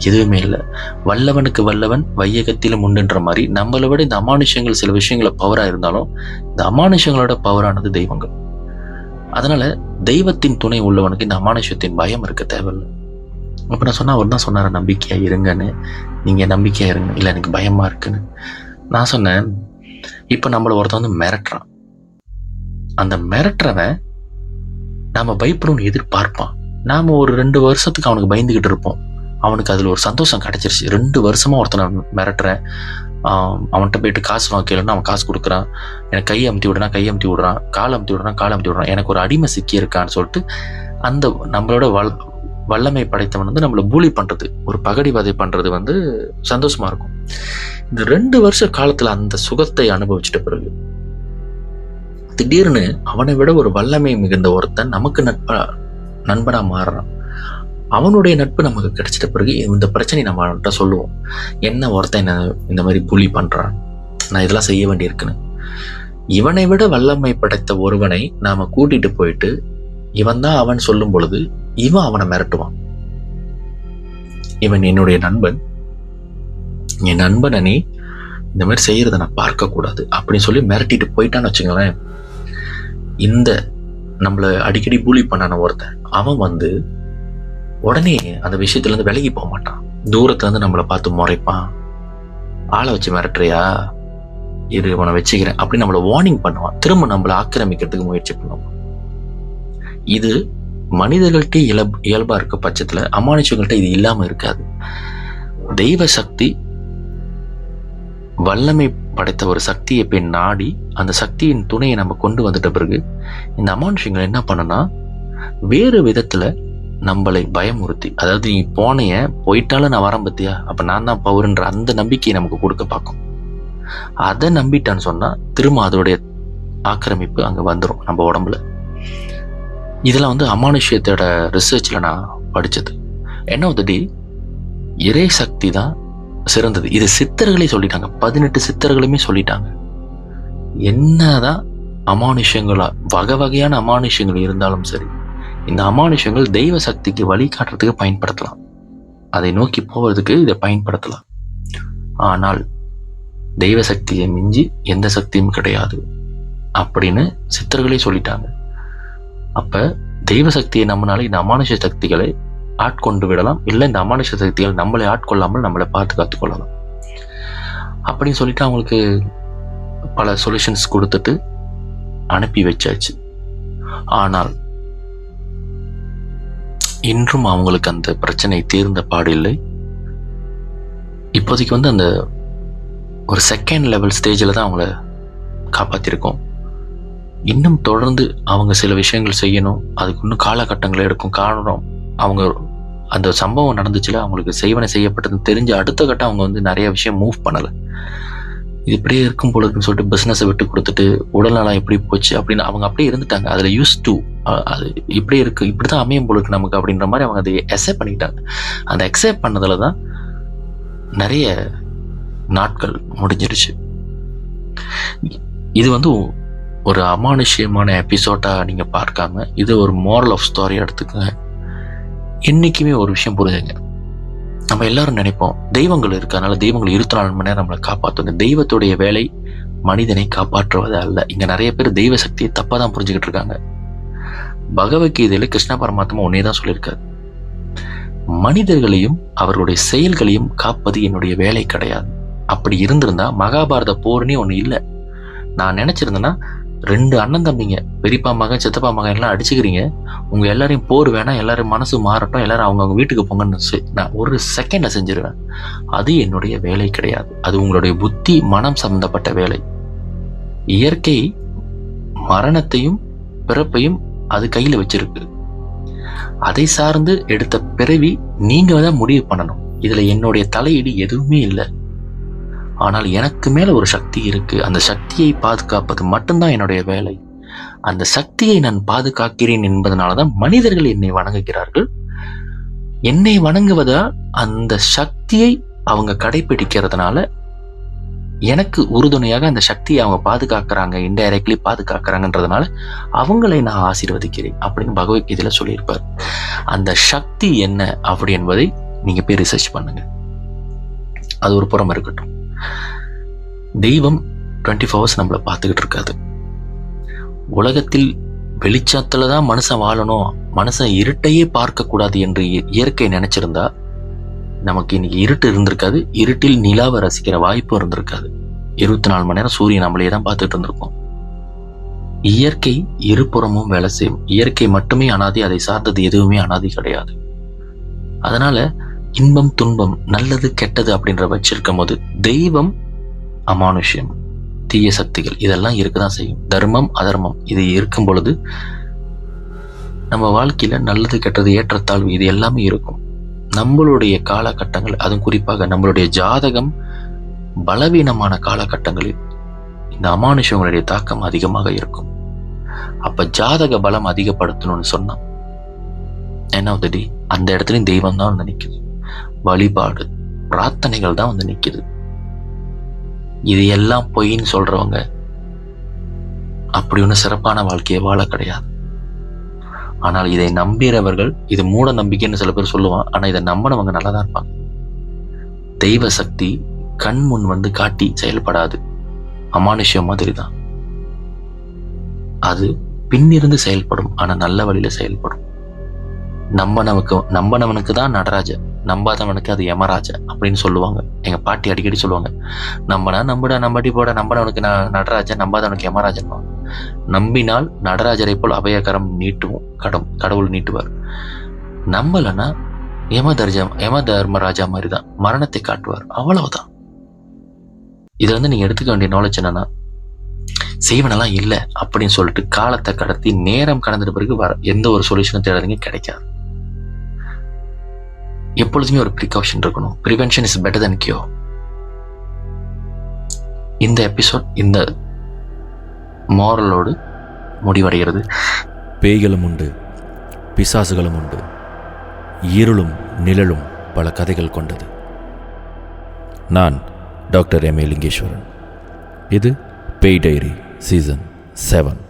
எதுவுமே இல்லை. வல்லவனுக்கு வல்லவன் வையகத்திலும் உண்டுன்ற மாதிரி நம்மளை விட இந்த அமானுஷங்கள் சில விஷயங்கள பவரா இருந்தாலும் இந்த அமானுஷங்களோட பவரானது தெய்வங்கள். அதனால தெய்வத்தின் துணை உள்ளவனுக்கு இந்த அமானுஷத்தின் பயம் இருக்க தேவையில்லை. அப்ப நான் சொன்னா அவர் தான் சொன்னார நம்பிக்கையா இருங்கன்னு. நீங்க நம்பிக்கையா இருங்க, இல்லை எனக்கு பயமா இருக்குன்னு. நான் சொன்னேன், இப்ப நம்மள ஒருத்தன் மிரட்டுறான். அந்த மிரட்டுறவன் நாம பயப்படணும்னு எதிர்பார்ப்பான். நாம ஒரு 2 வருஷத்துக்கு அவனுக்கு பயந்துகிட்டு இருப்போம். அவனுக்கு அதுல ஒரு சந்தோஷம் கிடைச்சிருச்சு. 2 வருஷமா ஒருத்தனை மிரட்டுறேன், அவன்கிட்ட போயிட்டு காசு வாங்கலன்னா அவன் காசு கொடுக்குறான், எனக்கு கையை அமுத்தி விடுனா கையை அமுத்தி விடுறான், காலை அமுத்தி விடுறான் காலை அமுத்தி விடுறான், எனக்கு ஒரு அடிமை சிக்கி இருக்கான்னு சொல்லிட்டு அந்த நம்மளோட வல்லமை படைத்தவன் நம்மளை பூலி பண்றது, ஒரு பகடிவதை பண்றது சந்தோஷமா இருக்கும். இந்த 2 வருஷ காலத்துல அந்த சுகத்தை அனுபவிச்சிட்ட பிறகு திடீர்னு அவனை விட ஒரு வல்லமை மிகுந்த ஒருத்தன் நமக்கு நண்பனா மாறுறான். அவனுடைய நட்பு நமக்கு கிடைச்சிட்ட பிறகு இந்த பிரச்சனை நம்ம அவன்கிட்ட சொல்லுவோம். என்ன ஒருத்தன் என்ன இந்த மாதிரி புலி பண்றான், நான் இதெல்லாம் செய்ய வேண்டியிருக்குன்னு. இவனை விட வல்லமை படைத்த ஒருவனை நாம கூட்டிட்டு போயிட்டு இவன் தான் அவன் சொல்லும் பொழுது இவன் அவனை மிரட்டுவான். இவன் என்னுடைய நண்பன், என் நண்பனை நீ இந்த மாதிரி செய்யறத நான் பார்க்க கூடாது அப்படின்னு சொல்லி மிரட்டிட்டு போயிட்டான்னு வச்சுங்களேன். இந்த நம்மள அடிக்கடி பூலி பண்ணான ஒருத்தன் அவன் உடனே அந்த விஷயத்துல இருந்து விலகி போக மாட்டான். தூரத்துல இருந்து நம்மளை பார்த்து முறைப்பான், ஆளை வச்சு மிரட்டுறியா, இரு உன வச்சுக்கிறேன் அப்படின்னு நம்மளை வார்னிங் பண்ணுவான். திரும்ப நம்மளை ஆக்கிரமிக்கிறதுக்கு முயற்சி பண்ணுவான். இது மனிதர்கள்ட்ட இயல்பா இருக்க பட்சத்துல அமானுஷங்கள்ட்ட இது இல்லாம இருக்காது. தெய்வ சக்தி வல்லமை படைத்த ஒரு சக்தியை போய் நாடி அந்த சக்தியின் துணையை நம்ம கொண்டு வந்துட்ட பிறகு இந்த அமானுஷங்கள் என்ன பண்ணனா வேறு விதத்துல நம்மளை பயமுறுத்தி, அதாவது நீ போயிட்டாலும் நான் வரேன் பத்தியா, அப்ப நான் தான் பவர்ன்ற அந்த நம்பிக்கையை நமக்கு கொடுக்க பார்க்கும். அதை நம்பிட்டான்னு சொன்னா திரும்ப அதோடைய ஆக்கிரமிப்பு அங்க வந்துடும் நம்ம உடம்புல. இதெல்லாம் அமானுஷ்யத்தோட ரிசர்ச்ல நான் படிச்சது. என்ன ஆஃப் இறை சக்தி தான் சிறந்தது. இது சித்தர்களே சொல்லிட்டாங்க, 18 சித்தர்களுமே சொல்லிட்டாங்க. என்னதான் அமானுஷங்களா வகை வகையான அமானுஷங்கள் இருந்தாலும் சரி, இந்த அமானுஷங்கள் தெய்வ சக்திக்கு வழிகாட்டுறதுக்கு பயன்படுத்தலாம், அதை நோக்கி போவதுக்கு இதை பயன்படுத்தலாம். ஆனால் தெய்வ சக்தியை மிஞ்சி எந்த சக்தியும் கிடையாது அப்படின்னு சித்தர்களே சொல்லிட்டாங்க. அப்ப தெய்வ சக்தியை நம்மளால இந்த அமானுஷ சக்திகளை ஆட்கொண்டு விடலாம், இல்லை இந்த அமானுஷ சக்திகள் நம்மளை ஆட்கொள்ளாமல் நம்மளை பாதுகாத்து கொள்ளலாம் அப்படின்னு சொல்லிட்டு அவங்களுக்கு பல சொல்யூஷன்ஸ் கொடுத்துட்டு அனுப்பி வச்சாச்சு. ஆனால் இன்றும் அவங்களுக்கு அந்த பிரச்சனை தீர்ந்த பாடு இல்லை. இப்போதைக்கு அந்த ஒரு செகண்ட் லெவல் ஸ்டேஜில் தான் அவங்கள காப்பாற்றிருக்கோம். இன்னும் தொடர்ந்து அவங்க சில விஷயங்கள் செய்யணும், அதுக்கு இன்னும் காலகட்டங்கள் எடுக்கும். காரணம், அவங்க அந்த சம்பவம் நடந்துச்சுல, அவங்களுக்கு செய்வன செய்யப்பட்டதுன்னு தெரிஞ்ச அடுத்த கட்டம் அவங்க வந்து நிறைய விஷயம் மூவ் பண்ணலை. இது இப்படியே இருக்கும் போல இருக்குன்னு சொல்லிட்டு பிஸ்னஸை விட்டு கொடுத்துட்டு உடல்நலம் எப்படி போச்சு அப்படின்னு அவங்க அப்படியே இருந்துட்டாங்க. அதில் யூஸ் டு அது இப்படி இருக்கு, இப்படி தான் அமையும் போல இருக்கு நமக்கு அப்படின்ற மாதிரி அவங்க அதை அக்செப்ட் பண்ணிக்கிட்டாங்க. அந்த அக்செப்ட் பண்ணதில் தான் நிறைய நாட்கள் முடிஞ்சிருச்சு. இது வந்து ஒரு அமானுஷ்யமான எபிசோடாக நீங்கள் பார்க்காம இது ஒரு மோரல் ஆஃப் ஸ்டோரி எடுத்துக்கங்க. என்றைக்குமே ஒரு விஷயம் புரிஞ்சுங்க, நம்ம எல்லாரும் நினைப்போம் தெய்வங்கள் இருக்கு, அதனால தெய்வங்கள் 24 மணி நேரம் நம்மளை காப்பாற்றுங்க. தெய்வத்துடைய வேலை மனிதனை காப்பாற்றுவது அல்ல. இங்க நிறைய பேர் தெய்வ சக்தியை தப்பா தான் புரிஞ்சுக்கிட்டு இருக்காங்க. பகவத்கீதையில கிருஷ்ண பரமாத்மா ஒன்னே தான் சொல்லியிருக்காரு, மனிதர்களையும் அவர்களுடைய செயல்களையும் காப்பது என்னுடைய வேலை கிடையாது. அப்படி இருந்திருந்தா மகாபாரத போர்னே ஒண்ணு இல்லை. நான் நினைச்சிருந்தேன்னா 2 அண்ணன் தம்பிங்க, பெரியப்பா மகன் சித்தப்பா மகன் எல்லாம் அடிச்சுக்கிறீங்க, உங்க எல்லாரையும் போர் வேணாம், எல்லாரும் மனசு மாறட்டும், எல்லாரும் அவங்கவுங்க வீட்டுக்கு போங்கன்னு நான் ஒரு செகண்ட்ல செஞ்சிருவேன். அது என்னுடைய வேலை கிடையாது. அது உங்களுடைய புத்தி மனம் சம்பந்தப்பட்ட வேலை. இயற்கை மரணத்தையும் பிறப்பையும் அது கையில வச்சிருக்கு. அதை சார்ந்து எடுத்த பிறவி நீங்க தான் முடிவு பண்ணணும். இதுல என்னுடைய தலையீடு எதுவுமே இல்லை. ஆனால் எனக்கு மேல ஒரு சக்தி இருக்கு, அந்த சக்தியை பாதுகாப்பது மட்டும்தான் என்னுடைய வேலை. அந்த சக்தியை நான் பாதுகாக்கிறேன் என்பதனாலதான் மனிதர்கள் என்னை வணங்குகிறார்கள். என்னை வணங்குவதால் அந்த சக்தியை அவங்க கடைபிடிக்கிறதுனால எனக்கு உறுதுணையாக அந்த சக்தியை அவங்க பாதுகாக்கிறாங்க, இன்டைரக்ட்லி பாதுகாக்கிறாங்கன்றதுனால அவங்களை நான் ஆசீர்வதிக்கிறேன் அப்படின்னு பகவத்கீதையில சொல்லியிருப்பார். அந்த சக்தி என்ன அப்படி என்பதை நீங்க போய் ரிசர்ச் பண்ணுங்க. அது ஒரு புறம் இருக்கட்டும். தெய்வம் 24 hours நம்மளை பார்த்துக்கிட்டு இருக்காது. உலகத்தில் வெளிச்சத்துலதான் மனுஷன் வாழணும், மனுஷன் இருட்டையே பார்க்க கூடாது என்று இயற்கை நினைச்சிருந்தா நமக்கு இன்னைக்கு இருட்டு இருந்திருக்காது, இருட்டில் நிலாவை ரசிக்கிற வாய்ப்பும் இருந்திருக்காது. 24 மணி நேரம் சூரியன் நம்மளையே தான் பார்த்துட்டு இருந்திருக்கோம். இயற்கை இருபுறமும் வேலை செய்யும். இயற்கை மட்டுமே அனாதி, அதை சார்ந்தது எதுவுமே அனாதி கிடையாது. அதனால இன்பம் துன்பம் நல்லது கெட்டது அப்படின்ற வச்சிருக்கும் போது தெய்வம் அமானுஷ்யம் தீய சக்திகள் இதெல்லாம் இருக்குதான் செய்யும். தர்மம் அதர்மம் இது இருக்கும் பொழுது நம்ம வாழ்க்கையில நல்லது கெட்டது ஏற்றத்தாழ்வு இது எல்லாமே இருக்கும். நம்மளுடைய காலகட்டங்கள், அதுவும் குறிப்பாக நம்மளுடைய ஜாதகம் பலவீனமான காலகட்டங்களில் இந்த அமானுஷங்களுடைய தாக்கம் அதிகமாக இருக்கும். அப்ப ஜாதக பலம் அதிகப்படுத்தணும்னு சொன்னா என்ன ஆகுது, அந்த இடத்துலயும் தெய்வம் தான் வந்து நிக்குது, வழிபாடு பிரார்த்தனைகள் தான் வந்து நிக்குது. இது எல்லாம் பொய்ன்னு சொல்றவங்க அப்படி ஒண்ணு சிறப்பான வாழ்க்கையை வாழ கிடையாது. ஆனால் இதை நம்புகிறவர்கள், இது மூட நம்பிக்கைன்னு சில பேர் சொல்லுவான், ஆனா இதை நம்பினவங்க நல்லா தான் இருப்பாங்க. தெய்வ சக்தி கண் முன் வந்து காட்டி செயல்படாது, அமானுஷ்யம் மாதிரி தான். அது பின்னிருந்து செயல்படும், ஆனா நல்ல வழியில செயல்படும். நம்பனவனுக்கு தான் நடராஜன், நம்பாதவனுக்கு அது யமராஜ அப்படின்னு சொல்லுவாங்க. எங்க பாட்டி அடிக்கடி சொல்லுவாங்க, நம்புடா நம்பாட்டி போட, நம்பனவனுக்கு நடராஜன், நம்பாதவனுக்கு யமராஜன். நம்பினால் நடராஜரை போல் அபயகரம் நீட்டுவோம், கடவுள் நீட்டுவார். நம்பலன்னா யம தர்மராஜா மாதிரி தான் மரணத்தை காட்டுவார், அவ்வளவுதான். இதுல வந்து நீங்க எடுத்துக்க வேண்டிய நாலேஜ் என்னன்னா, செய்வனெல்லாம் இல்லை அப்படின்னு சொல்லிட்டு காலத்தை கடத்தி நேரம் கடந்துட்ட பிறகு எந்த ஒரு சொல்யூஷனும் தேடாதீங்க, கிடைக்காது. எப்பொழுதுமே ஒரு ப்ரிகாஷன் இருக்கணும். Prevention is better then cure. இந்த எபிசோட் இந்த மாரலோடு முடிவடைகிறது. பேய்களும் உண்டு, பிசாசுகளும் உண்டு, இருளும் நிழலும் பல கதைகள் கொண்டது. நான் டாக்டர் எம்.ஏ. லிங்கேஸ்வரன். இது பேய் டைரி சீசன் 7.